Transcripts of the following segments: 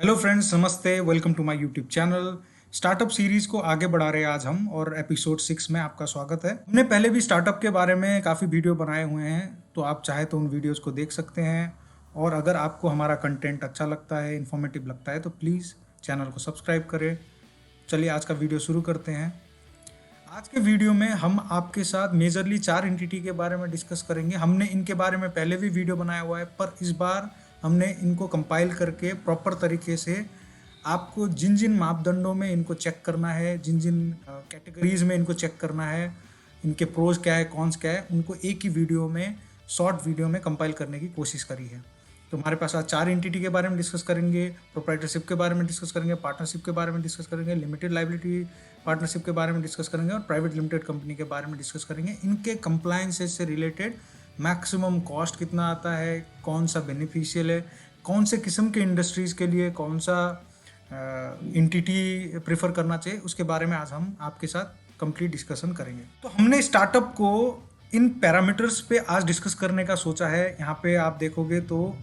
Hello friends, नमस्ते। Welcome to my YouTube channel. Startup series को आगे बढ़ा रहे हैं आज हम, और एपिसोड 6 में आपका स्वागत है। हमने पहले भी स्टार्टअप के बारे में काफ़ी वीडियो बनाए हुए हैं, तो आप चाहे तो उन वीडियोस को देख सकते हैं। और अगर आपको हमारा कंटेंट अच्छा लगता है, इन्फॉर्मेटिव लगता है, तो प्लीज़ चैनल को सब्सक्राइब करें। चलिए आज का वीडियो शुरू करते हैं। आज के वीडियो में हम आपके साथ मेजरली 4 एंटिटी के बारे में डिस्कस करेंगे। हमने इनके बारे में पहले भी वीडियो बनाया हुआ है, पर इस बार हमने इनको कंपाइल करके प्रॉपर तरीके से आपको जिन जिन मापदंडों में इनको चेक करना है, जिन जिन कैटेगरीज में इनको चेक करना है, इनके प्रोज क्या है, कॉन्स क्या है, उनको एक ही वीडियो में, शॉर्ट वीडियो में कंपाइल करने की कोशिश करी है। तो हमारे पास आज 4 एंटिटी के बारे में डिस्कस करेंगे, प्रोप्राइटरशिप के बारे में डिस्कस करेंगे, पार्टनरशिप के बारे में डिस्कस करेंगे, लिमिटेड लाइबिलिटी पार्टनरशिप के बारे में डिस्कस करेंगे, और प्राइवेट लिमिटेड कंपनी के बारे में डिस्कस करेंगे। इनके कंप्लायंसेस से रिलेटेड मैक्सिमम कॉस्ट कितना आता है, कौन सा बेनिफिशियल है, कौन से किस्म के इंडस्ट्रीज़ के लिए कौन सा एंटिटी प्रेफर करना चाहिए, उसके बारे में आज हम आपके साथ कंप्लीट डिस्कशन करेंगे। तो हमने स्टार्टअप को इन पैरामीटर्स पे आज डिस्कस करने का सोचा है। यहाँ पे आप देखोगे तो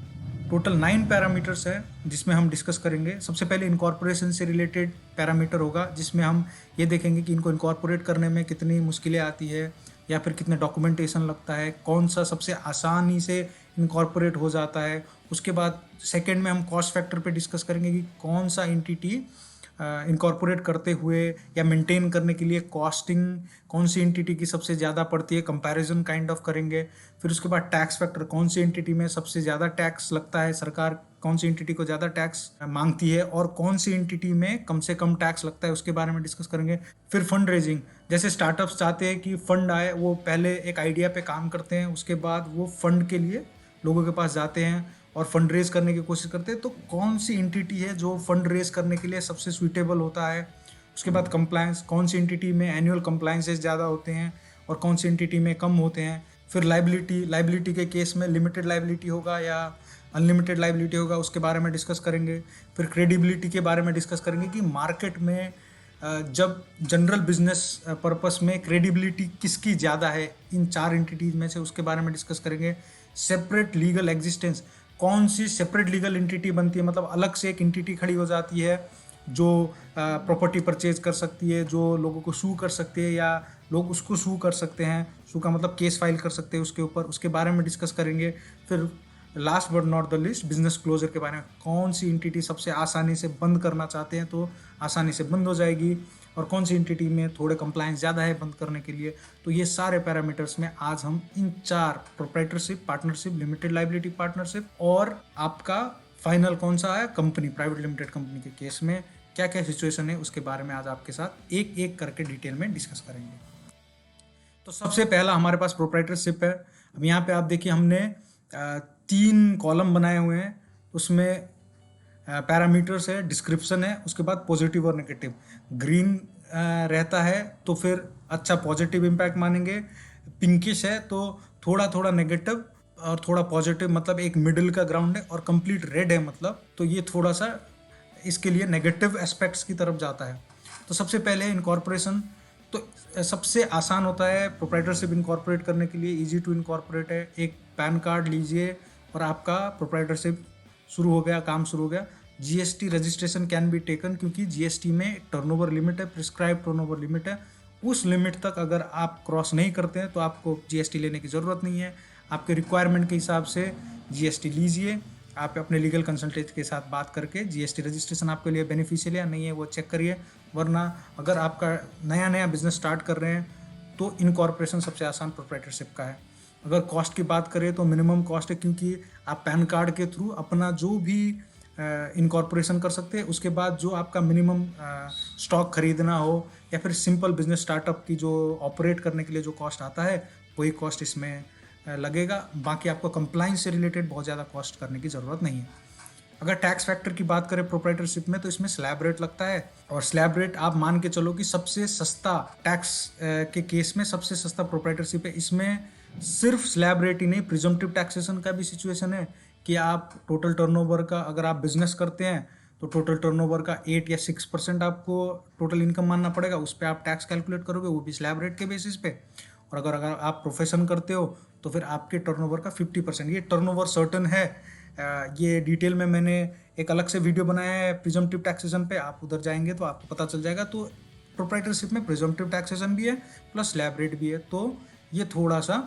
टोटल 9 पैरामीटर्स है जिसमें हम डिस्कस करेंगे। सबसे पहले इनकॉर्पोरेशन से रिलेटेड पैरामीटर होगा, जिसमें हम ये देखेंगे कि इनको इनकॉर्पोरेट करने में कितनी मुश्किलें आती है, या फिर कितने डॉक्यूमेंटेशन लगता है, कौन सा सबसे आसानी से इनकॉर्पोरेट हो जाता है। उसके बाद सेकंड में हम कॉस्ट फैक्टर पे डिस्कस करेंगे कि कौन सा एंटिटी इनकॉर्पोरेट करते हुए या मेंटेन करने के लिए कॉस्टिंग कौन सी एंटिटी की सबसे ज़्यादा पड़ती है, कंपैरिजन काइंड ऑफ करेंगे। फिर उसके बाद टैक्स फैक्टर, कौन सी एंटिटी में सबसे ज़्यादा टैक्स लगता है, सरकार कौन सी एंटिटी को ज़्यादा टैक्स मांगती है, और कौन सी एंटिटी में कम से कम टैक्स लगता है, उसके बारे में डिस्कस करेंगे। फिर फंड रेजिंग, जैसे स्टार्टअप्स चाहते हैं कि फंड आए, वो पहले एक आइडिया पे काम करते हैं, उसके बाद वो फंड के लिए लोगों के पास जाते हैं और फंड रेज करने की कोशिश करते हैं। तो कौन सी एंटिटी है जो फंड रेज करने के लिए सबसे सूटेबल होता है। उसके बाद कंप्लायंस, कौन सी एंटिटी में एनुअल कंप्लायंसेस ज़्यादा होते हैं और कौन सी एंटिटी में कम होते हैं। फिर लाइबिलिटी के केस में लिमिटेड लाइबिलिटी होगा या अनलिमिटेड लाइबिलिटी होगा, उसके बारे में डिस्कस करेंगे। फिर क्रेडिबिलिटी के बारे में डिस्कस करेंगे कि मार्केट में जब जनरल बिजनेस पर्पस में क्रेडिबिलिटी किसकी ज़्यादा है इन 4 एंटिटीज में से, उसके बारे में डिस्कस करेंगे। सेपरेट लीगल एग्जिस्टेंस, कौन सी सेपरेट लीगल एंटिटी बनती है, मतलब अलग से एक एंटिटी खड़ी हो जाती है जो प्रॉपर्टी परचेज कर सकती है, जो लोगों को सू कर सकती है, या लोग उसको सू कर सकते हैं, सू का मतलब केस फाइल कर सकते हैं उसके ऊपर, उसके बारे में डिस्कस करेंगे। फिर last but not the least, business closure के बारे में, कौन सी एंटिटी सबसे आसानी से बंद करना चाहते हैं तो आसानी से बंद हो जाएगी, और कौन सी एंटिटी में थोड़े कंप्लायंस ज़्यादा है बंद करने के लिए। तो ये सारे पैरामीटर्स में आज हम इन 4, proprietorship, partnership, limited liability partnership, और आपका फाइनल कौन सा है, कंपनी, प्राइवेट लिमिटेड कंपनी के केस में क्या क्या सिचुएशन है, उसके बारे में आज आपके साथ एक एक करके डिटेल में डिस्कस करेंगे। तो सबसे पहला हमारे पास प्रोप्राइटरशिप है। अब यहाँ पे आप देखिए हमने 3 कॉलम बनाए हुए हैं, उसमें पैरामीटर्स है, डिस्क्रिप्शन है, उसके बाद पॉजिटिव और नेगेटिव। ग्रीन रहता है तो फिर अच्छा पॉजिटिव इम्पैक्ट मानेंगे, पिंकिश है तो थोड़ा थोड़ा नेगेटिव और थोड़ा पॉजिटिव, मतलब एक मिडिल का ग्राउंड है, और कंप्लीट रेड है मतलब तो ये थोड़ा सा इसके लिए नेगेटिव एस्पेक्ट्स की तरफ जाता है। तो सबसे पहले इनकॉर्पोरेशन, तो सबसे आसान होता है प्रोप्राइटरशिप इनकॉर्पोरेट करने के लिए, इजी टू इनकॉर्पोरेट है। एक पैन कार्ड लीजिए और आपका प्रोप्राइटरशिप शुरू हो गया, काम शुरू हो गया। GST registration can be taken, क्योंकि जीएसटी में टर्नओवर लिमिट है, प्रिस्क्राइब टर्नओवर लिमिट है। उस लिमिट तक अगर आप क्रॉस नहीं करते हैं तो आपको जीएसटी लेने की ज़रूरत नहीं है। आपके रिक्वायरमेंट के हिसाब से जीएसटी लीजिए। आप अपने लीगल कंसल्टेंट के साथ बात करके जीएसटी रजिस्ट्रेशन आपके लिए बेनिफिशियल या नहीं है वो चेक करिए। वरना अगर आपका नया नया बिजनेस स्टार्ट कर रहे हैं तो इनकॉर्पोरेशन सबसे आसान प्रोप्राइटरशिप का है। अगर कॉस्ट की बात करें तो मिनिमम कॉस्ट है, क्योंकि आप पैन कार्ड के थ्रू अपना जो भी इनकॉर्पोरेशन कर सकते हैं। उसके बाद जो आपका मिनिमम स्टॉक खरीदना हो या फिर सिंपल बिजनेस स्टार्टअप की जो ऑपरेट करने के लिए जो कॉस्ट आता है वही कॉस्ट इसमें लगेगा। बाकी आपको कंप्लाइंस से रिलेटेड बहुत ज़्यादा कॉस्ट करने की ज़रूरत नहीं है। अगर टैक्स फैक्टर की बात करें प्रोप्राइटरशिप में, तो इसमें स्लैब रेट लगता है, और स्लैब रेट आप मान के चलो कि सबसे सस्ता टैक्स के केस में सबसे सस्ता प्रोप्राइटरशिप है। इसमें सिर्फ स्लैब रेट ही नहीं, प्रिजम्पटिव टैक्सेशन का भी सिचुएशन है कि आप टोटल टर्नओवर का, अगर आप बिजनेस करते हैं तो टोटल टर्नओवर का 8 या 6% आपको टोटल इनकम मानना पड़ेगा, उस पर आप टैक्स कैलकुलेट करोगे, वो भी स्लैब रेट के बेसिस पे। और अगर आप प्रोफेशन करते हो तो फिर आपके टर्नओवर का 50%, ये टर्नओवर सर्टन है। ये डिटेल में मैंने एक अलग से वीडियो बनाया है प्रिजम्पटिव टैक्सेशन पे, आप उधर जाएंगे तो आपको पता चल जाएगा। तो प्रोप्राइटरशिप में प्रिजम्पटिव टैक्सेशन भी है प्लस स्लैब रेट भी है, तो ये थोड़ा सा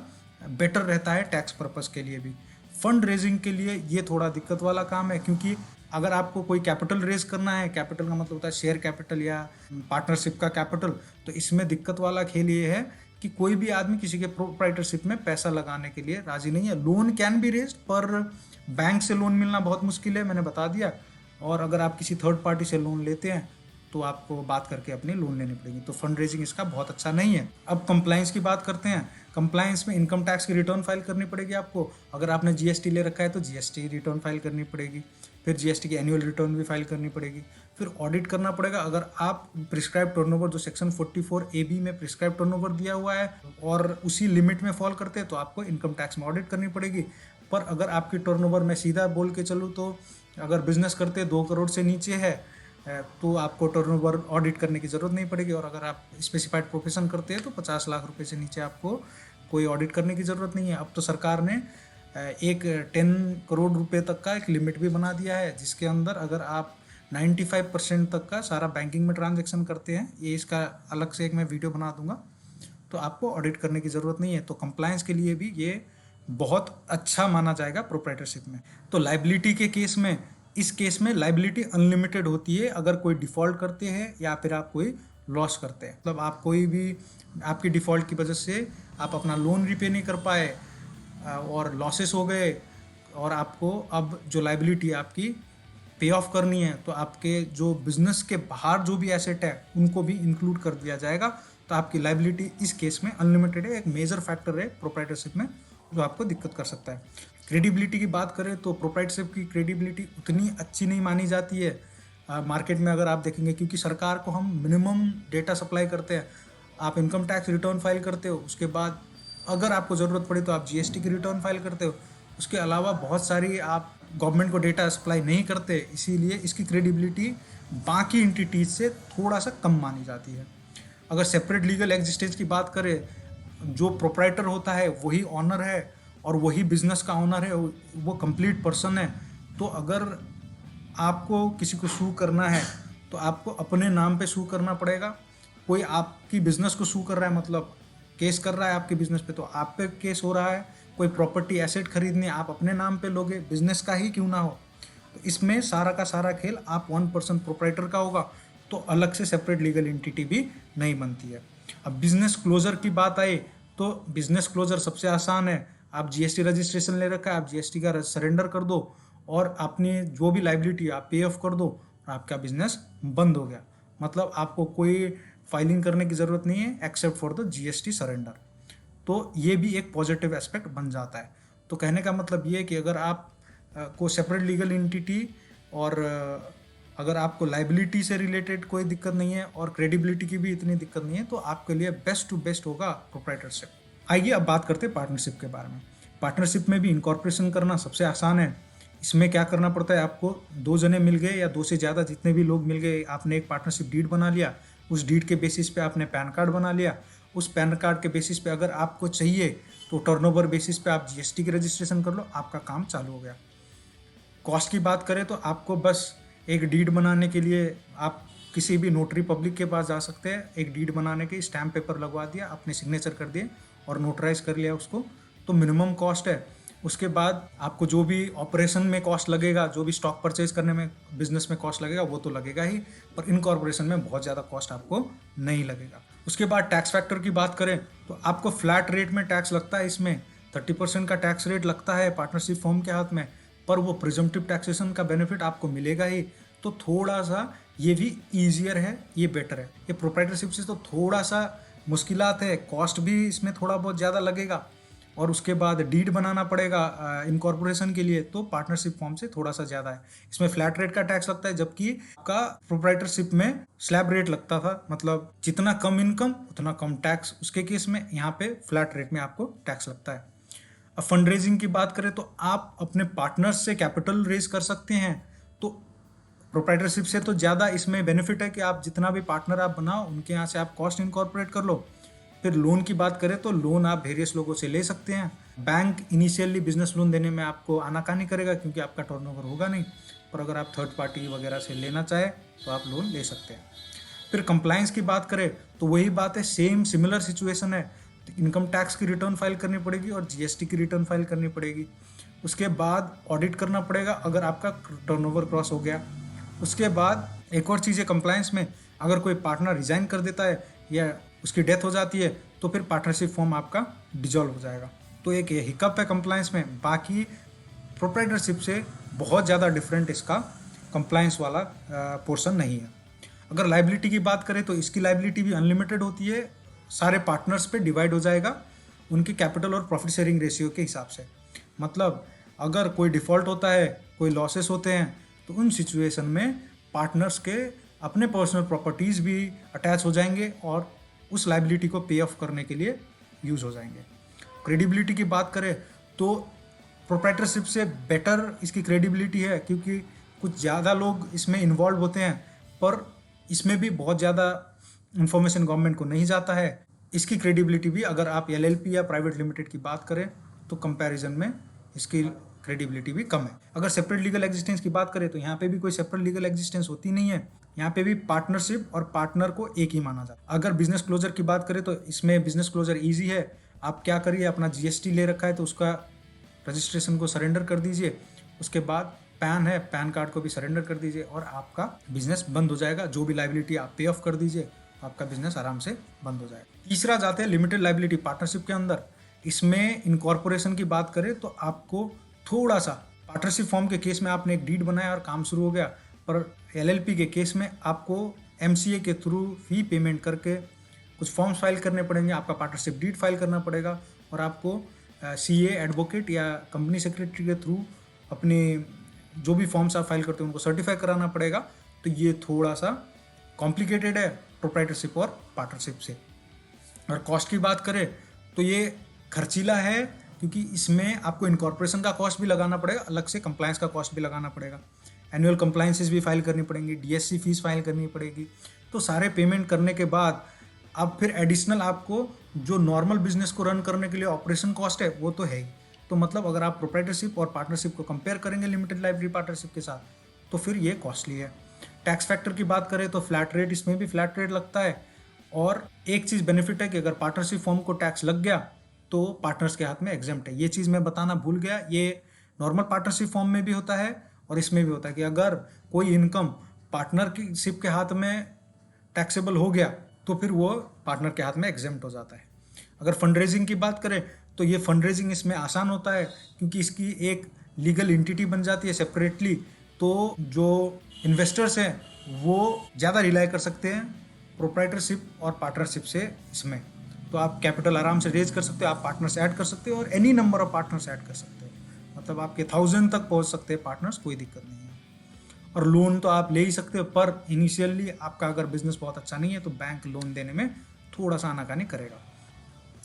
बेटर रहता है टैक्स पर्पस के लिए भी। फंड रेजिंग के लिए ये थोड़ा दिक्कत वाला काम है, क्योंकि अगर आपको कोई कैपिटल रेज करना है, कैपिटल का मतलब होता है शेयर कैपिटल या पार्टनरशिप का कैपिटल, तो इसमें दिक्कत वाला खेल ये है कि कोई भी आदमी किसी के प्रोप्राइटरशिप में पैसा लगाने के लिए राजी नहीं है। लोन कैन बी रेज्ड, पर बैंक से लोन मिलना बहुत मुश्किल है, मैंने बता दिया। और अगर आप किसी थर्ड पार्टी से लोन लेते हैं तो आपको बात करके अपनी लोन लेनी पड़ेगी, तो फंड रेजिंग इसका बहुत अच्छा नहीं है। अब कंप्लाइंस की बात करते हैं। कंप्लाइंस में इनकम टैक्स की रिटर्न फाइल करनी पड़ेगी आपको। अगर आपने जीएसटी ले रखा है तो जीएसटी रिटर्न फाइल करनी पड़ेगी, फिर जीएसटी की एनुअल रिटर्न भी फाइल करनी पड़ेगी, फिर ऑडिट करना पड़ेगा। अगर आप प्रिस्क्राइब टर्नओवर जो सेक्शन 44AB में प्रिस्क्राइब टर्नओवर दिया हुआ है और उसी लिमिट में फॉल करते हैं तो आपको इनकम टैक्स में ऑडिट करनी पड़ेगी। पर अगर आपकी टर्नओवर में सीधा बोल के चलूँ तो अगर बिजनेस करते 2 करोड़ से नीचे है तो आपको टर्नओवर ऑडिट करने की ज़रूरत नहीं पड़ेगी। और अगर आप स्पेसिफाइड प्रोफेशन करते हैं तो 50 लाख रुपए से नीचे आपको कोई ऑडिट करने की ज़रूरत नहीं है। अब तो सरकार ने एक 10 करोड़ रुपए तक का एक लिमिट भी बना दिया है, जिसके अंदर अगर आप 95% तक का सारा बैंकिंग में ट्रांजैक्शन करते हैं, ये इसका अलग से एक मैं वीडियो बना दूंगा, तो आपको ऑडिट करने की ज़रूरत नहीं है। तो कंप्लायंस के लिए भी ये बहुत अच्छा माना जाएगा प्रोप्राइटरशिप में। तो लाइबिलिटी के केस में, इस केस में लाइबिलिटी अनलिमिटेड होती है अगर कोई डिफ़ॉल्ट करते हैं या फिर आप कोई लॉस करते हैं। मतलब आप कोई भी, आपकी डिफ़ॉल्ट की वजह से आप अपना लोन रिपे नहीं कर पाए और लॉसेस हो गए और आपको अब जो लाइबिलिटी आपकी पे ऑफ करनी है, तो आपके जो बिजनेस के बाहर जो भी एसेट है उनको भी इंक्लूड कर दिया जाएगा। तो आपकी लाइबिलिटी इस केस में अनलिमिटेड है। एक मेजर फैक्टर है प्रोप्राइटरशिप में जो आपको दिक्कत कर सकता है। क्रेडिबिलिटी की बात करें तो प्रोप्राइटरशिप की क्रेडिबिलिटी उतनी अच्छी नहीं मानी जाती है मार्केट में, अगर आप देखेंगे, क्योंकि सरकार को हम मिनिमम डेटा सप्लाई करते हैं। आप इनकम टैक्स रिटर्न फाइल करते हो, उसके बाद अगर आपको ज़रूरत पड़े तो आप जीएसटी की रिटर्न फाइल करते हो, उसके अलावा बहुत सारी आप गवर्नमेंट को डेटा सप्लाई नहीं करते, इसीलिए इसकी क्रेडिबिलिटी बाकी एंटिटीज से थोड़ा सा कम मानी जाती है। अगर सेपरेट लीगल एग्जिस्टेंस की बात करें, जो प्रोप्राइटर होता है वही ऑनर है और वही बिजनेस का ऑनर है, वो कंप्लीट पर्सन है। तो अगर आपको किसी को सू करना है तो आपको अपने नाम पे सू करना पड़ेगा। कोई आपकी बिजनेस को सू कर रहा है, मतलब केस कर रहा है आपके बिजनेस पे, तो आप पे केस हो रहा है। कोई प्रॉपर्टी एसेट खरीदनी आप अपने नाम पे लोगे, बिजनेस का ही क्यों ना हो। तो इसमें सारा का सारा खेल आप 1% प्रोप्राइटर का होगा, तो अलग से सेपरेट लीगल एंटिटी भी नहीं बनती है। अब बिजनेस क्लोजर की बात आई तो बिजनेस क्लोजर सबसे आसान है। आप जीएसटी रजिस्ट्रेशन ले रखा है, आप जीएसटी का सरेंडर कर दो और अपनी जो भी लाइबिलिटी आप पे ऑफ कर दो और आपका बिजनेस बंद हो गया। मतलब आपको कोई फाइलिंग करने की ज़रूरत नहीं है except for the GST surrender. तो ये भी एक पॉजिटिव एस्पेक्ट बन जाता है। तो कहने का मतलब ये है कि अगर आप को सेपरेट लीगल एंटिटी और अगर आपको लाइबिलिटी से रिलेटेड कोई दिक्कत नहीं है और क्रेडिबिलिटी की भी इतनी दिक्कत नहीं है, तो आपके लिए बेस्ट टू बेस्ट होगा प्रोप्राइटरशिप। आइए अब बात करते हैं पार्टनरशिप के बारे में। पार्टनरशिप में भी इनकॉर्पोरेशन करना सबसे आसान है। इसमें क्या करना पड़ता है, आपको 2 जने मिल गए या 2 से ज़्यादा जितने भी लोग मिल गए, आपने एक पार्टनरशिप डीड बना लिया। उस डीड के बेसिस पे आपने पैन कार्ड बना लिया। उस पैन कार्ड के बेसिस पे अगर आपको चाहिए तो टर्नओवर बेसिस पे आप जीएसटी की रजिस्ट्रेशन कर लो, आपका काम चालू हो गया। कॉस्ट की बात करें तो आपको बस एक डीड बनाने के लिए आप किसी भी नोटरी पब्लिक के पास जा सकते हैं। एक डीड बनाने के स्टैम्प पेपर लगवा दिया, अपने सिग्नेचर कर दिए और नोटराइज कर लिया उसको, तो मिनिमम कॉस्ट है। उसके बाद आपको जो भी ऑपरेशन में कॉस्ट लगेगा, जो भी स्टॉक परचेज करने में बिजनेस में कॉस्ट लगेगा वो तो लगेगा ही, पर इनकॉर्पोरेशन में बहुत ज़्यादा कॉस्ट आपको नहीं लगेगा। उसके बाद टैक्स फैक्टर की बात करें तो आपको फ्लैट रेट में टैक्स लगता है। इसमें 30% का टैक्स रेट लगता है पार्टनरशिप फॉर्म के हाथ में, पर वो प्रिजम्पटिव टैक्सेशन का बेनिफिट आपको मिलेगा ही। तो थोड़ा सा ये भी ईजियर है, ये बेटर है। ये प्रोप्राइटरशिप से तो थोड़ा सा मुश्किलात है, कॉस्ट भी इसमें थोड़ा बहुत ज़्यादा लगेगा और उसके बाद डीड बनाना पड़ेगा इनकॉर्पोरेशन के लिए, तो पार्टनरशिप फॉर्म से थोड़ा सा ज़्यादा है। इसमें फ्लैट रेट का टैक्स लगता है, जबकि आपका प्रोप्राइटरशिप में स्लैब रेट लगता था, मतलब जितना कम इनकम उतना कम टैक्स। उसके केस में यहाँ पे फ्लैट रेट में आपको टैक्स लगता है। अब फंड रेजिंग की बात करें तो आप अपने पार्टनर्स से कैपिटल रेज कर सकते हैं। तो प्रोप्राइटरशिप से तो ज़्यादा इसमें बेनिफिट है कि आप जितना भी पार्टनर आप बनाओ उनके यहाँ से आप कॉस्ट इनकॉर्पोरेट कर लो। फिर लोन की बात करें तो लोन आप वेरियस लोगों से ले सकते हैं। बैंक इनिशियली बिजनेस लोन देने में आपको आनाकानी करेगा क्योंकि आपका टर्नओवर होगा नहीं, और अगर आप थर्ड पार्टी वगैरह से लेना चाहे तो आप लोन ले सकते हैं। फिर कंप्लायंस की बात करें तो वही बात है, सेम सिमिलर सिचुएशन है। तो इनकम टैक्स की रिटर्न फाइल करनी पड़ेगी और जीएसटी की रिटर्न फाइल करनी पड़ेगी। उसके बाद ऑडिट करना पड़ेगा अगर आपका टर्नओवर क्रॉस हो गया। उसके बाद एक और चीज़ है कंप्लायंस में, अगर कोई पार्टनर रिजाइन कर देता है या उसकी डेथ हो जाती है तो फिर पार्टनरशिप फॉर्म आपका डिजॉल्व हो जाएगा। तो एक ये हिकअप है कंप्लायंस में, बाकी प्रोप्राइटरशिप से बहुत ज़्यादा डिफरेंट इसका कंप्लायंस वाला पोर्शन नहीं है। अगर लाइबिलिटी की बात करें तो इसकी लाइबिलिटी भी अनलिमिटेड होती है, सारे पार्टनर्स पे डिवाइड हो जाएगा उनके कैपिटल और प्रॉफिट शेयरिंग रेशियो के हिसाब से। मतलब अगर कोई डिफ़ॉल्ट होता है, कोई लॉसेस होते हैं, तो उन सिचुएशन में पार्टनर्स के अपने पर्सनल प्रॉपर्टीज़ भी अटैच हो जाएंगे और उस लाइबिलिटी को पे ऑफ करने के लिए यूज़ हो जाएंगे। क्रेडिबिलिटी की बात करें तो प्रोप्राइटरशिप से बेटर इसकी क्रेडिबिलिटी है, क्योंकि कुछ ज़्यादा लोग इसमें इन्वॉल्व होते हैं, पर इसमें भी बहुत ज़्यादा इंफॉर्मेशन गवर्नमेंट को नहीं जाता है। इसकी क्रेडिबिलिटी भी अगर आप एलएलपी या प्राइवेट लिमिटेड की बात करें तो कंपैरिजन में इसकी क्रेडिबिलिटी भी कम है। अगर सेपरेट लीगल एग्जिस्टेंस की बात करें तो यहाँ पे भी कोई सेपरेट लीगल एग्जिस्टेंस होती नहीं है, यहाँ पे भी पार्टनरशिप और पार्टनर को एक ही माना जाता है। अगर बिजनेस क्लोजर की बात करें तो इसमें बिजनेस क्लोजर ईजी है। आप क्या करिए, अपना जीएसटी ले रखा है तो उसका रजिस्ट्रेशन को सरेंडर कर दीजिए, उसके बाद पैन है, पैन कार्ड को भी सरेंडर कर दीजिए और आपका बिजनेस बंद हो जाएगा। जो भी लाइबिलिटी आप पे ऑफ कर दीजिए, आपका बिजनेस आराम से बंद हो जाएगा। तीसरा जाते हैं लिमिटेड लाइबिलिटी पार्टनरशिप के अंदर। इसमें इनकॉर्पोरेशन की बात करें तो आपको थोड़ा सा, पार्टनरशिप फॉर्म के केस में आपने एक डीड बनाया और काम शुरू हो गया, पर एलएलपी के केस में आपको एमसीए के थ्रू फी पेमेंट करके कुछ फॉर्म्स फाइल करने पड़ेंगे, आपका पार्टनरशिप डीड फाइल करना पड़ेगा और आपको सीए, एडवोकेट या कंपनी सेक्रेटरी के थ्रू अपने जो भी फॉर्म्स आप फाइल करते हैं उनको सर्टिफाई कराना पड़ेगा। तो ये थोड़ा सा कॉम्प्लिकेटेड है प्रोप्राइटरशिप और पार्टनरशिप से। और कॉस्ट की बात करें तो ये खर्चीला है, क्योंकि इसमें आपको इनकॉर्पोरेशन का कॉस्ट भी लगाना पड़ेगा, अलग से कंप्लायंस का कॉस्ट भी लगाना पड़ेगा, एनुअल कंप्लायंसेस भी फाइल करनी पड़ेंगी, डीएससी फीस फाइल करनी पड़ेगी। तो सारे पेमेंट करने के बाद अब फिर एडिशनल आपको जो नॉर्मल बिजनेस को रन करने के लिए ऑपरेशन कॉस्ट है वो तो है ही। तो मतलब अगर आप प्रोप्राइटरशिप और पार्टनरशिप को कंपेयर करेंगे लिमिटेड लाइबिलिटी पार्टनरशिप के साथ तो फिर ये कॉस्टली है। टैक्स फैक्टर की बात करें तो फ्लैट रेट, इसमें भी फ्लैट रेट लगता है। और एक चीज़ बेनिफिट है कि अगर पार्टनरशिप फॉर्म को टैक्स लग गया तो पार्टनर्स के हाथ में एग्जेम्प्ट है। ये चीज़ मैं बताना भूल गया, ये नॉर्मल पार्टनरशिप फॉर्म में भी होता है और इसमें भी होता है कि अगर कोई इनकम पार्टनरशिप के हाथ में टैक्सेबल हो गया तो फिर वो पार्टनर के हाथ में एग्जेम्प्ट हो जाता है। अगर फंड रेजिंग की बात करें तो ये फंड रेजिंग इसमें आसान होता है, क्योंकि इसकी एक लीगल एंटिटी बन जाती है सेपरेटली। तो जो इन्वेस्टर्स हैं वो ज़्यादा रिलाई कर सकते हैं प्रोप्राइटरशिप और पार्टनरशिप से इसमें। तो आप कैपिटल आराम से रेज कर सकते हो, आप पार्टनर्स ऐड कर सकते हो और any number of partners add कर सकते हो। मतलब आपके 1000 तक पहुंच सकते हैं पार्टनर्स, कोई दिक्कत नहीं है। और लोन तो आप ले ही सकते हो, पर इनिशियली आपका अगर बिजनेस बहुत अच्छा नहीं है तो बैंक लोन देने में थोड़ा सा आनाकानी करेगा।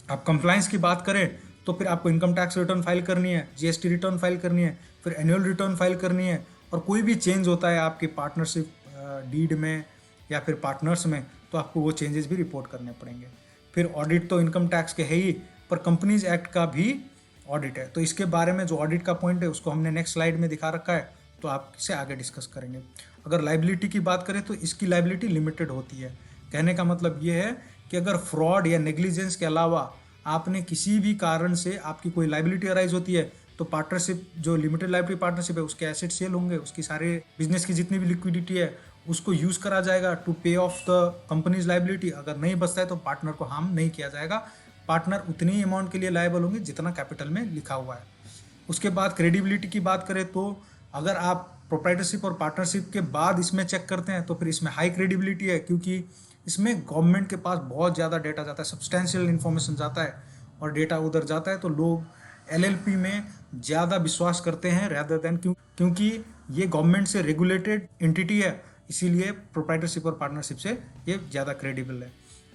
आप कंप्लायंस की बात करें तो फिर आपको इनकम टैक्स रिटर्न फाइल करनी है, जीएसटी रिटर्न फाइल करनी है, फिर एनुअल रिटर्न फाइल करनी है। और कोई भी चेंज होता है आपकी पार्टनरशिप डीड में या फिर पार्टनर्स में तो आपको वो चेंजेस भी रिपोर्ट करने पड़ेंगे। फिर ऑडिट तो इनकम टैक्स के है ही, पर कंपनीज एक्ट का भी ऑडिट है। तो इसके बारे में जो ऑडिट का पॉइंट है उसको हमने नेक्स्ट स्लाइड में दिखा रखा है, तो आप इससे आगे डिस्कस करेंगे। अगर लाइबिलिटी की बात करें तो इसकी लाइबिलिटी लिमिटेड होती है। कहने का मतलब ये है कि अगर फ्रॉड या नेग्लिजेंस के अलावा आपने किसी भी कारण से आपकी कोई लाइबिलिटी अराइज होती है तो पार्टनरशिप, जो लिमिटेड लाइबिलिटी पार्टनरशिप है, उसके एसेट सेल होंगे, उसकी सारे बिजनेस की जितनी भी लिक्विडिटी है उसको यूज़ करा जाएगा टू पे ऑफ द कंपनीज लाइबिलिटी। अगर नहीं बचता है तो पार्टनर को हार्म नहीं किया जाएगा, पार्टनर उतनी ही अमाउंट के लिए लायबल होंगे जितना कैपिटल में लिखा हुआ है। उसके बाद क्रेडिबिलिटी की बात करें तो अगर आप प्रोप्राइटरशिप और पार्टनरशिप के बाद इसमें चेक करते हैं तो फिर इसमें हाई क्रेडिबिलिटी है, क्योंकि इसमें गवर्नमेंट के पास बहुत ज़्यादा डेटा जाता है, सब्सटेंशियल इन्फॉर्मेशन जाता है और डेटा उधर जाता है, तो लोग एलएलपी में ज़्यादा विश्वास करते हैं रेदर देन, क्योंकि ये गवर्नमेंट से रेगुलेटेड एंटिटी है, इसीलिए प्रोप्राइटरशिप और पार्टनरशिप से ये ज़्यादा क्रेडिबल है।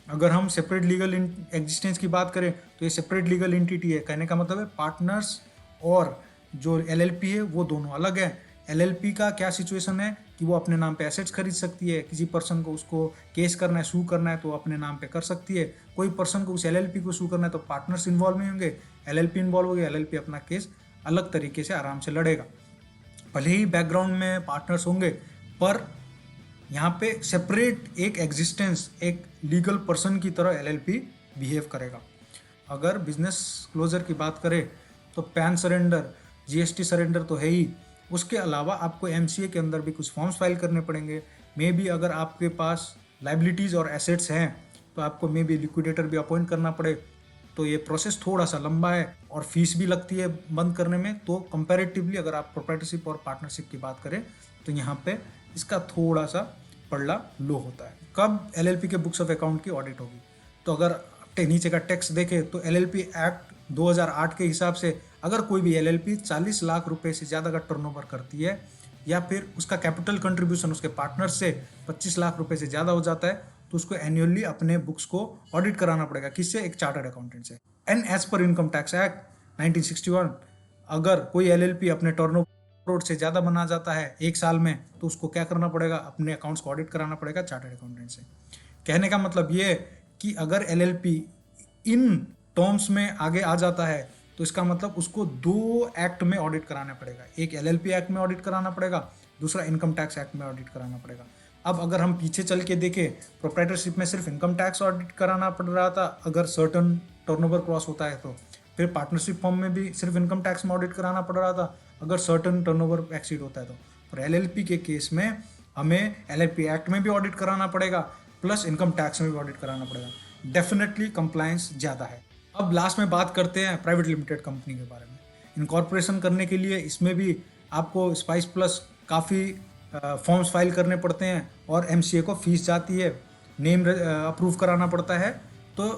अगर हम सेपरेट लीगल एग्जिस्टेंस की बात करें तो ये सेपरेट लीगल एंटिटी है। कहने का मतलब है पार्टनर्स और जो एलएलपी है वो दोनों अलग है। एलएलपी का क्या सिचुएशन है कि वो अपने नाम पे एसेट्स खरीद सकती है, किसी पर्सन को उसको केस करना है, सू करना है तो अपने नाम पे कर सकती है। कोई पर्सन को उस एलएलपी को सू करना है तो पार्टनर्स इन्वॉल्व नहीं होंगे, एलएलपी इन्वॉल्व होगी, एलएलपी अपना केस अलग तरीके से आराम से लड़ेगा। भले ही बैकग्राउंड में पार्टनर्स होंगे, पर यहाँ पे सेपरेट एक एग्जिस्टेंस, एक लीगल पर्सन की तरह एलएलपी बिहेव करेगा। अगर बिजनेस क्लोजर की बात करें तो पैन सरेंडर, जीएसटी सरेंडर तो है ही, उसके अलावा आपको एमसीए के अंदर भी कुछ फॉर्म्स फाइल करने पड़ेंगे। मे बी अगर आपके पास लाइबिलिटीज़ और एसेट्स हैं तो आपको मे बी लिक्विडेटर भी अपॉइंट करना पड़े। तो ये प्रोसेस थोड़ा सा लंबा है और फीस भी लगती है बंद करने में। तो कंपैरेटिवली अगर आप प्रोप्राइटरशिप और पार्टनरशिप की बात करें तो यहाँ पे इसका थोड़ा सा पड़ला लो होता है। कब एलएलपी के बुक्स ऑफ अकाउंट की ऑडिट होगी? तो अगर नीचे का टेक्स्ट देखें तो एलएलपी एक्ट 2008 के हिसाब से अगर कोई भी एलएलपी 40 लाख रुपए से ज़्यादा का टर्नओवर करती है या फिर उसका कैपिटल कंट्रीब्यूशन उसके पार्टनर से 25 लाख रुपए से ज़्यादा हो जाता है तो उसको एनुअली अपने बुक्स को ऑडिट कराना पड़ेगा। किससे? एक चार्टर्ड अकाउंटेंट से। And as per income tax act 1961 अगर कोई एलएलपी अपने टर्नओवर से ज़्यादा बना जाता है एक साल में तो उसको क्या करना पड़ेगा? अपने अकाउंट्स को ऑडिट कराना पड़ेगा चार्टर्ड अकाउंटेंट से। कहने का मतलब ये है कि अगर एलएलपी इन टर्म्स में आगे आ जाता है तो इसका मतलब उसको 2 एक्ट में ऑडिट कराना पड़ेगा। एक एलएलपी एक्ट में ऑडिट कराना पड़ेगा, दूसरा इनकम टैक्स एक्ट में ऑडिट कराना पड़ेगा। अब अगर हम पीछे चल के देखें, प्रोप्राइटरशिप में सिर्फ इनकम टैक्स ऑडिट कराना पड़ रहा था अगर सर्टन टर्नओवर क्रॉस होता है तो। फिर पार्टनरशिप फॉर्म में भी सिर्फ इनकम टैक्स में ऑडिट कराना पड़ रहा था अगर सर्टन टर्नओवर एक्सीड होता है तो। पर एलएलपी के केस में हमें एलएलपी एक्ट में भी ऑडिट कराना पड़ेगा प्लस इनकम टैक्स में भी ऑडिट कराना पड़ेगा। डेफिनेटली कंप्लायंस ज़्यादा है। अब लास्ट में बात करते हैं प्राइवेट लिमिटेड कंपनी के बारे में। इनकॉर्पोरेशन करने के लिए इसमें भी आपको स्पाइस प्लस काफ़ी फॉर्म्स फाइल करने पड़ते हैं और एमसीए को फीस जाती है, नेम अप्रूव कराना पड़ता है। तो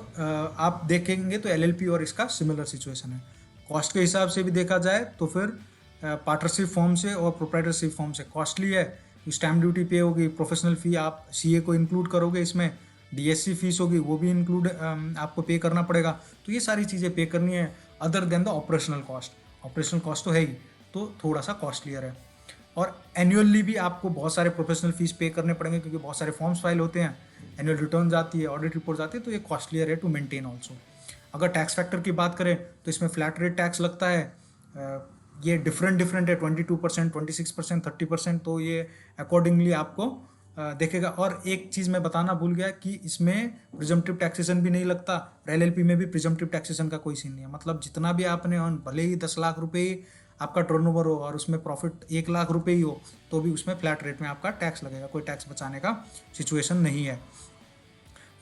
आप देखेंगे तो एलएलपी और इसका सिमिलर सिचुएशन है। कॉस्ट के हिसाब से भी देखा जाए तो फिर पार्टनरशिप फॉर्म से और प्रोप्राइटरशिप फॉर्म से कॉस्टली है। स्टैम्प ड्यूटी पे होगी, प्रोफेशनल फ़ी आप सीए को इंक्लूड करोगे इसमें, डीएससी फीस होगी वो भी इंक्लूड आपको पे करना पड़ेगा। तो ये सारी चीज़ें पे करनी है other than the operational cost. Operational cost तो है ही, तो थोड़ा सा कॉस्टलियर है। और एनुअली भी आपको बहुत सारे प्रोफेशनल फीस पे करने पड़ेंगे क्योंकि बहुत सारे फॉर्म्स फाइल होते हैं, एनुअल रिटर्न आती है, ऑडिट रिपोर्ट आती है, तो ये कॉस्टलियर है टू मेंटेन ऑल्सो। अगर टैक्स फैक्टर की बात करें तो इसमें फ्लैट रेट टैक्स लगता है। ये डिफरेंट है, 22%, 26%, 30%। तो ये अकॉर्डिंगली आपको देखेगा। और एक चीज़ मैं बताना भूल गया कि इसमें प्रिजम्पटिव टैक्सेशन भी नहीं लगता। एलएलपी में भी प्रिजम्पटिव टैक्सेशन का कोई सीन नहीं है। मतलब जितना भी आपने अर्न, भले ही 10 लाख रुपए ही आपका टर्नओवर हो और उसमें प्रॉफिट 1 लाख रुपए ही हो तो भी उसमें फ्लैट रेट में आपका टैक्स लगेगा। कोई टैक्स बचाने का सिचुएशन नहीं है।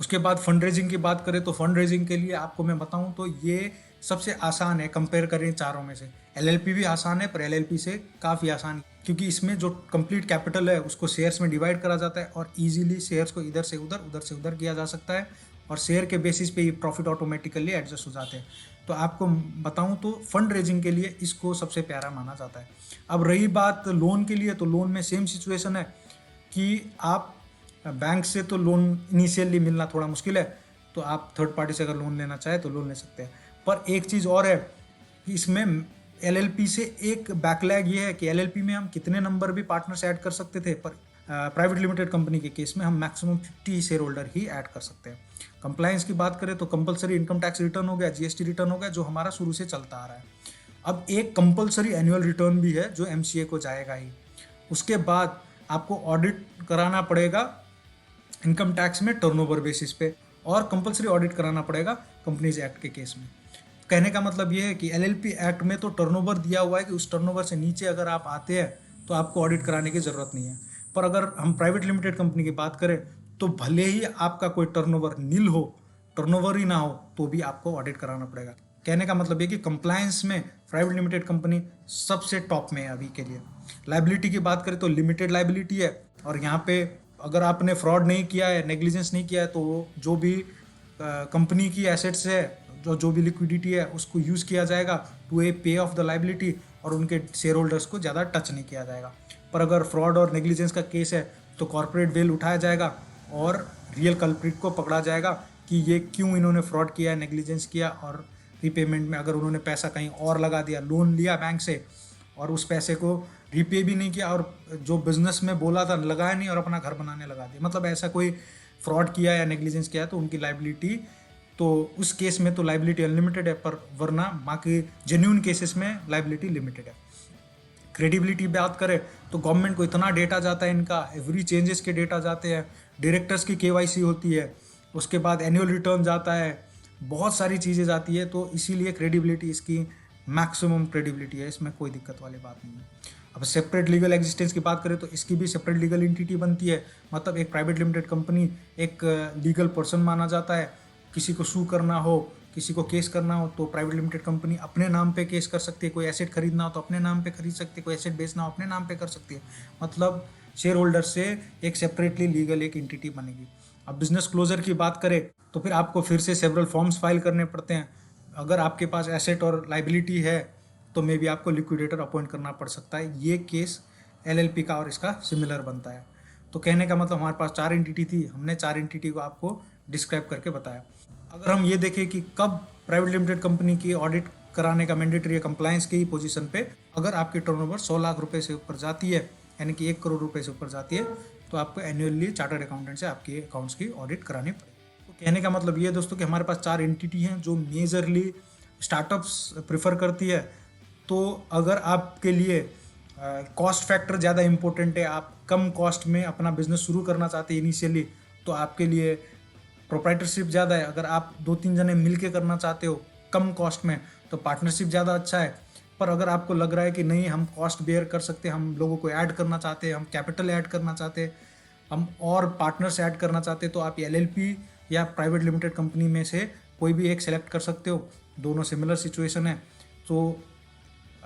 उसके बाद फंड रेजिंग की बात करें तो फंड रेजिंग के लिए आपको मैं बताऊं तो ये सबसे आसान है कंपेयर करें चारों में से। एलएलपी भी आसान है पर एलएलपी से काफ़ी आसान, क्योंकि इसमें जो कंप्लीट कैपिटल है उसको शेयर्स में डिवाइड करा जाता है और इजीली शेयर्स को इधर से उधर किया जा सकता है और शेयर के बेसिस पे ये प्रॉफिट ऑटोमेटिकली एडजस्ट हो जाते हैं। तो आपको बताऊं तो फंड रेजिंग के लिए इसको सबसे प्यारा माना जाता है। अब रही बात लोन के लिए, तो लोन में सेम सिचुएशन है कि आप बैंक से तो लोन इनिशियली मिलना थोड़ा मुश्किल है, तो आप थर्ड पार्टी से अगर लोन लेना चाहे तो लोन ले सकते हैं। पर एक चीज़ और है कि इसमें एलएलपी से एक बैकलैग ये है कि एलएलपी में हम कितने नंबर भी पार्टनर्स ऐड कर सकते थे, पर प्राइवेट लिमिटेड कंपनी के केस में हम मैक्सिमम 50 शेयर होल्डर ही ऐड कर सकते हैं। कंप्लायंस की बात करें तो कंपलसरी इनकम टैक्स रिटर्न हो गया, जीएसटी रिटर्न हो गया, जो हमारा शुरू से चलता आ रहा है। अब एक कंपलसरी एनुअल रिटर्न भी है जो एमसीए को जाएगा ही। उसके बाद आपको ऑडिट कराना पड़ेगा इनकम टैक्स में टर्नओवर बेसिस पे, और कंपलसरी ऑडिट कराना पड़ेगा कंपनीज एक्ट के केस में। कहने का मतलब ये है कि एलएलपी एक्ट में तो टर्नओवर दिया हुआ है कि उस टर्नओवर से नीचे अगर आप आते हैं तो आपको ऑडिट कराने की ज़रूरत नहीं है। पर अगर हम प्राइवेट लिमिटेड कंपनी की बात करें तो भले ही आपका कोई टर्नओवर नील हो, टर्नओवर ही ना हो, तो भी आपको ऑडिट कराना पड़ेगा। कहने का मतलब ये कि कंप्लायंस में प्राइवेट लिमिटेड कंपनी सबसे टॉप में है अभी के लिए। लाइबिलिटी की बात करें तो लिमिटेड लाइबिलिटी है, और यहाँ पे अगर आपने फ्रॉड नहीं किया है, नेग्लिजेंस नहीं किया है, तो जो भी कंपनी की एसेट्स है, जो भी लिक्विडिटी है, उसको यूज़ किया जाएगा टू ए पे ऑफ द लाइबिलिटी, और उनके शेयर होल्डर्स को ज़्यादा टच नहीं किया जाएगा। पर अगर फ्रॉड और नेग्लिजेंस का केस है तो कॉर्पोरेट वेल उठाया जाएगा और रियल कल्प्रिट को पकड़ा जाएगा कि ये क्यों इन्होंने फ्रॉड किया, नेग्लिजेंस किया, और रीपेमेंट में अगर उन्होंने पैसा कहीं और लगा दिया, लोन लिया बैंक से और उस पैसे को रीपे भी नहीं किया, और जो बिजनेस में बोला था लगाया नहीं और अपना घर बनाने लगा दिया, मतलब ऐसा कोई फ्रॉड किया या नेग्लिजेंस किया, तो उनकी लाइबिलिटी, तो उस केस में तो लाइबिलिटी अनलिमिटेड है, पर वरना बाकी जेन्युइन केसेस में लाइबिलिटी लिमिटेड है। क्रेडिबिलिटी बात करें तो गवर्नमेंट को इतना डेटा जाता है, इनका एवरी चेंजेस के डेटा जाते हैं, डायरेक्टर्स की केवाईसी होती है, उसके बाद एनुअल रिटर्न जाता है, बहुत सारी चीज़ें जाती है। तो इसीलिए क्रेडिबिलिटी इसकी मैक्सिमम क्रेडिबिलिटी है, इसमें कोई दिक्कत वाली बात नहीं है। अब सेपरेट लीगल एग्जिस्टेंस की बात करें तो इसकी भी सेपरेट लीगल एंटिटी बनती है, मतलब एक प्राइवेट लिमिटेड कंपनी एक लीगल पर्सन माना जाता है। किसी को सू करना हो, किसी को केस करना हो तो प्राइवेट लिमिटेड कंपनी अपने नाम पे केस कर सकती है, कोई एसेट खरीदना हो तो अपने नाम पे खरीद सकती है, कोई एसेट बेचना हो अपने नाम पे कर सकती है, मतलब शेयर होल्डर से एक सेपरेटली लीगल एक एंटिटी बनेगी। अब बिजनेस क्लोजर की बात करें तो फिर आपको फिर से सेवरल फॉर्म्स फाइल करने पड़ते हैं। अगर आपके पास एसेट और लाइबिलिटी है तो मे भी आपको लिक्विडेटर अपॉइंट करना पड़ सकता है। ये केस एलएलपी का और इसका सिमिलर बनता है। तो कहने का मतलब हमारे पास 4 एंटिटी थी, हमने 4 एंटिटी को आपको डिस्क्राइब करके बताया। अगर हम ये देखें कि कब प्राइवेट लिमिटेड कंपनी की ऑडिट कराने का मैंडेटरी है कंप्लायंस की पोजीशन पे, अगर आपकी टर्नओवर 100 लाख रुपए से ऊपर जाती है, यानी कि 1 करोड़ रुपए से ऊपर जाती है, तो आपको एनुअली चार्टर्ड अकाउंटेंट से आपके अकाउंट्स की ऑडिट करानी पड़ेगी। तो कहने का मतलब ये दोस्तों कि हमारे पास 4 एंटिटी हैं जो मेजरली स्टार्टअप्स प्रेफर करती है। तो अगर आपके लिए कॉस्ट फैक्टर ज़्यादा इंपॉर्टेंट है, आप कम कॉस्ट में अपना बिजनेस शुरू करना चाहते हैं इनिशियली, तो आपके लिए प्रोप्राइटरशिप ज़्यादा है। अगर आप 2-3 जने मिल के करना चाहते हो कम कॉस्ट में, तो पार्टनरशिप ज़्यादा अच्छा है। पर अगर आपको लग रहा है कि नहीं हम कॉस्ट बेयर कर सकते हैं, हम लोगों को ऐड करना चाहते हैं, हम कैपिटल ऐड करना चाहते हैं, हम और पार्टनर्स ऐड करना चाहते हैं, तो आप एलएलपी या प्राइवेट लिमिटेड कंपनी में से कोई भी एक सेलेक्ट कर सकते हो। दोनों सिमिलर सिचुएशन है। तो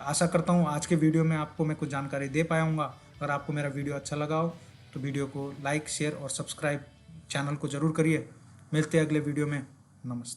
आशा करता हूँ आज के वीडियो में आपको मैं कुछ जानकारी दे पाया हूँगा। अगर आपको मेरा वीडियो अच्छा लगा हो तो वीडियो को लाइक, शेयर और सब्सक्राइब चैनल को ज़रूर करिए। मिलते हैं अगले वीडियो में। नमस्ते।